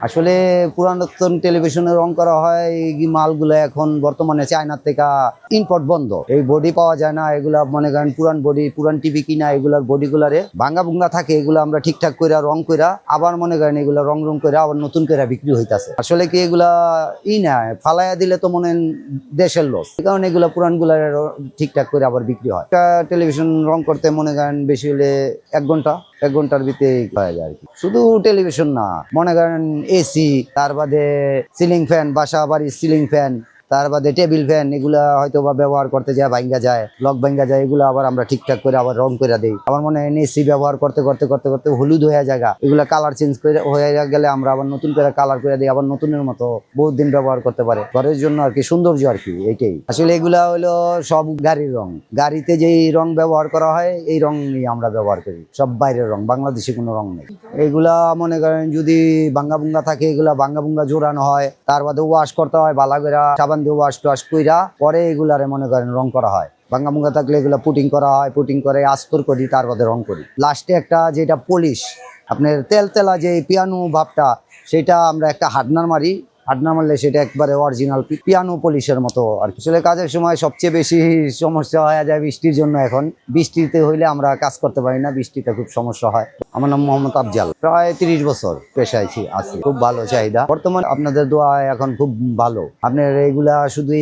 আসলে পুরাতন টেলিভিশনে রং করা হয় এই মালগুলো এখন বর্তমানে চায়নার থেকে ইম্পোর্ট বন্ধ। এই বডি পাওয়া যায় না, এগুলা মনে করেন পুরান বডি, পুরান টিভি কিনা এগুলার বডিগুলারে ভাঙ্গা ভুঙ্গা থাকে, এগুলো আমরা ঠিকঠাক করে রং করে আবার মনে করেন এগুলো রং করে আবার নতুন করে বিক্রি হইতাছে। আসলে কি এগুলা না ফালাইয়া দিলে তো মনে দেশের লস, এই কারণে এগুলা পুরান গুলা ঠিকঠাক করে আবার বিক্রি হয়। একটা টেলিভিশন রং করতে মনে করেন বেশি হলে 1 ঘন্টার ভিতরে হয়ে যায় আর কি। শুধু টেলিভিশন না, মনে করেন এসি, তার বাদে সিলিং ফ্যান, বাসা বাড়ির সিলিং ফ্যান, তার বাদে টেবিল ফ্যান, এগুলা হয়তো বা ব্যবহার করতে যায় ভাঙ্গা যায়, লক ভাঙ্গা যায়, এগুলো আবার আমরা ঠিকঠাক করে আবার রং করে দিই। আমার মনে হয় এসি ব্যবহার করতে করতে করতে করতে হলুদ হয়ে যায়, এগুলা কালার চেঞ্জ করে হয়ে গেলে আমরা আবার নতুন করে কালার করে দিই, আবার নতুনের মতো বহুত দিন ব্যবহার করতে পারে। ঘরের জন্য আর কি সৌন্দর্য আর কি এইটাই। আসলে এগুলা হলো সব গাড়ির রং, গাড়িতে যেই রং ব্যবহার করা হয় এই রং আমরা ব্যবহার করি, সব বাইরের রং, বাংলাদেশে কোনো রং নেই। এগুলা মনে করেন যদি ভাঙ্গা ভুঙ্গা থাকে এগুলা ভাঙ্গা ভুঙ্গা জোড়ানো হয়, তার বাদে ওয়াশ করতে হয় ভালো করে, সাবান দিয়ে ওয়াশ টোয়াশ কইরা পরে এগুলারে মনে করেন রং করা হয়। ভাঙ্গা ভুঙ্গা থাকলে এগুলা পুটিং করা হয়, পুটিং করে আস্তর করি, তার বাদে রং করি। লাস্টে একটা যেটা পলিশ, আপনার তেলতেলা যে পিয়ানো ভাবটা, সেটা আমরা একটা হাডনার মারি, হাডনা মারলে সেটা একবারে অরিজিনাল পিয়ানো পলিশের মতো আর কি। আসলে কাজের সময় সবচেয়ে বেশি সমস্যা হয়ে যায় বৃষ্টির জন্য। এখন বৃষ্টিতে হইলে আমরা কাজ করতে পারি না, বৃষ্টিতে খুব সমস্যা হয়। আমার নাম মোহাম্মদ আফজাল, প্রায় 30 বছর পেশায় আছি। খুব ভালো চাহিদা বর্তমান, আপনাদের দোয়া এখন খুব ভালো। আপনার এইগুলা শুধু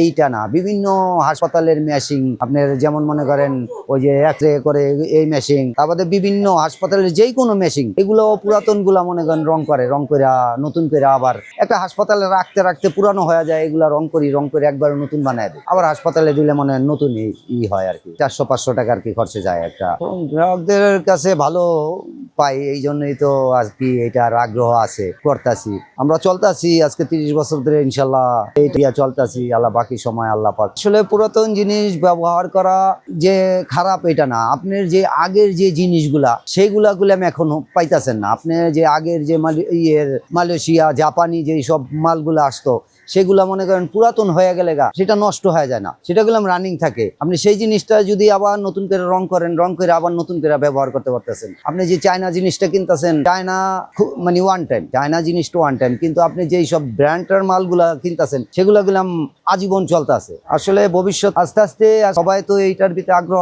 এইটা না, বিভিন্ন হাসপাতালের মেশিন, আপনার যেমন মনে করেন ওই যে এক্স রে করে এই মেশিন, তারপরে বিভিন্ন হাসপাতালের যেই কোনো মেশিন, এগুলো পুরাতন গুলা মনে করেন রং করে নতুন করে আবার একটা হাসপাতালে রাখতে রাখতে পুরানো হয়ে যায়, এগুলা রং করে একবার নতুন বানায় দেয়, আবার হাসপাতালে দিলে মনে নতুন হয় আর কি। 400-500 টাকা আর কি খরচে যায় একটা। গ্রাহকদের কাছে ভালো পাই, এই জন্যই তো আর কি এটার আগ্রহ আছে, করতেছি আমরা, চলতেছি আজকে 30 বছর ধরে ইনশাল্লাহ এইটা চলতেছি। আল্লাহ বাকি সময় আল্লাহ পাক। আসলে পুরাতন জিনিস ব্যবহার করা যে খারাপ এটা না, আপনার যে আগের যে জিনিসগুলা সেইগুলা আমি এখনো পাইতেছেন না। আপনি যে আগের যে মালয়েশিয়া জাপানি যে সব মালগুলো আসতো, সেগুলা মনে করেন পুরাতন হয়ে গেলে সেটা নষ্ট হয়ে যায় না, সেটাগুলো রানিং থাকে। আপনি সেই জিনিসটা যদি আবার নতুন করে রং করে আবার নতুন করে ব্যবহার করতে পারতেছেন। আপনি যে চায়না জিনিসটা কিনতেছেন, চায়না মানে ওয়ান টাইম, চায়না জিনিসটা ওয়ান টাইম, কিন্তু আপনি যেই সব ব্র্যান্ডের মালগুলা কিনতেছেন সেগুলো আজীবন চলতেছে। আসলে ভবিষ্যৎ আস্তে আস্তে সবাই তো এইটার ভিতরে আগ্রহ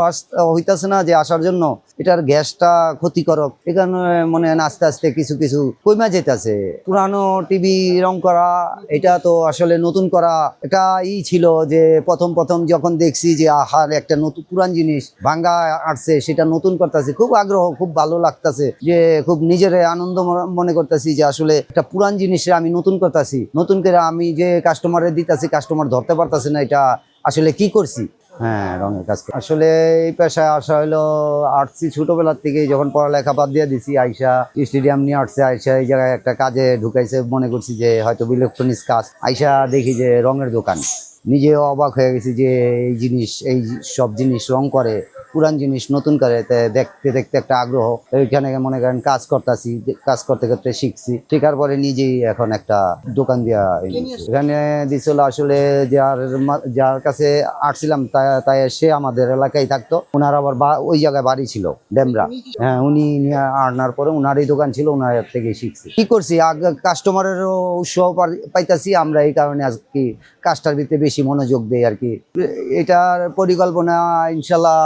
হইতেছে না যে আসার জন্য, এটার গ্যাসটা ক্ষতিকারক, এখানে মনে হয় আস্তে আস্তে কিছু কমে যেতেছে। পুরানো টিভি রং করা এটা তো আসলে নতুন করা এটা ছিল যে প্রথম যখন দেখছি যে আহার একটা নতুন পুরান জিনিস ভাঙ্গা আসছে, সেটা নতুন করতেছে, খুব আগ্রহ, খুব ভালো লাগতেছে, যে খুব নিজের আনন্দ মনে করতেছি যে আসলে একটা পুরান জিনিসের আমি নতুন করতেছি, নতুন করে আমি যে কাস্টমারের দিতেছি, কাস্টমার ধরতে পারতেছে না এটা আসলে কি করছি। হ্যাঁ, রঙের কাজ আসলে এই পেশায় আসা হলো আর্টসি ছোটবেলার থেকে, যখন পড়ালেখা বাদ দিয়ে দিছি, আইসা স্টেডিয়াম নিয়ে আসছে, আইসা এই জায়গায় একটা কাজে ঢুকাইছে, মনে করছি যে হয়তো ইলেকট্রনিক্স কাজ, আইসা দেখি যে রঙের দোকান, নিজে অবাক হয়ে গেছি যে এই সব জিনিস রং করে, পুরান জিনিস নতুন করে, দেখতে দেখতে একটা আগ্রহ, এইখানে মনে করেন কাজ করতেছি, কাজ করতে করতে শিখছি, শেখার পরে নিজেই এখন একটা দোকান দিয়া এখানে দিছিল। আসলে যার কাছে আসছিলাম তাই সে আমাদের এলাকায় থাকতো, ওনার আবার ওই জায়গায় বাড়ি ছিল ডেমরা। হ্যাঁ, উনি আনার পরে উনারই দোকান ছিল, ওনার থেকে শিখছি। কি করছি, কাস্টমারেরও উৎসাহ পাইতাছি আমরা, এই কারণে আজকে কাজটার ভিতরে বেশি মনোযোগ দেই আর কি। এটার পরিকল্পনা ইনশাল্লাহ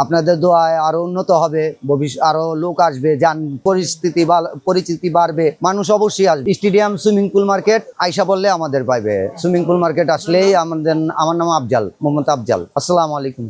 আপনাদের দোয়ায় আরো উন্নত হবে, ভবিষ্যৎ আরো লোক আসবে, পরিচিতি বাড়বে, মানুষ অবশ্যই আসবে। স্টেডিয়াম সুইমিং পুল মার্কেট আইসা বললে আমাদের পাইবে, সুইমিং পুল মার্কেট আসলেই আমার নাম আফজাল, মোহাম্মদ আফজাল। আসসালামু আলাইকুম।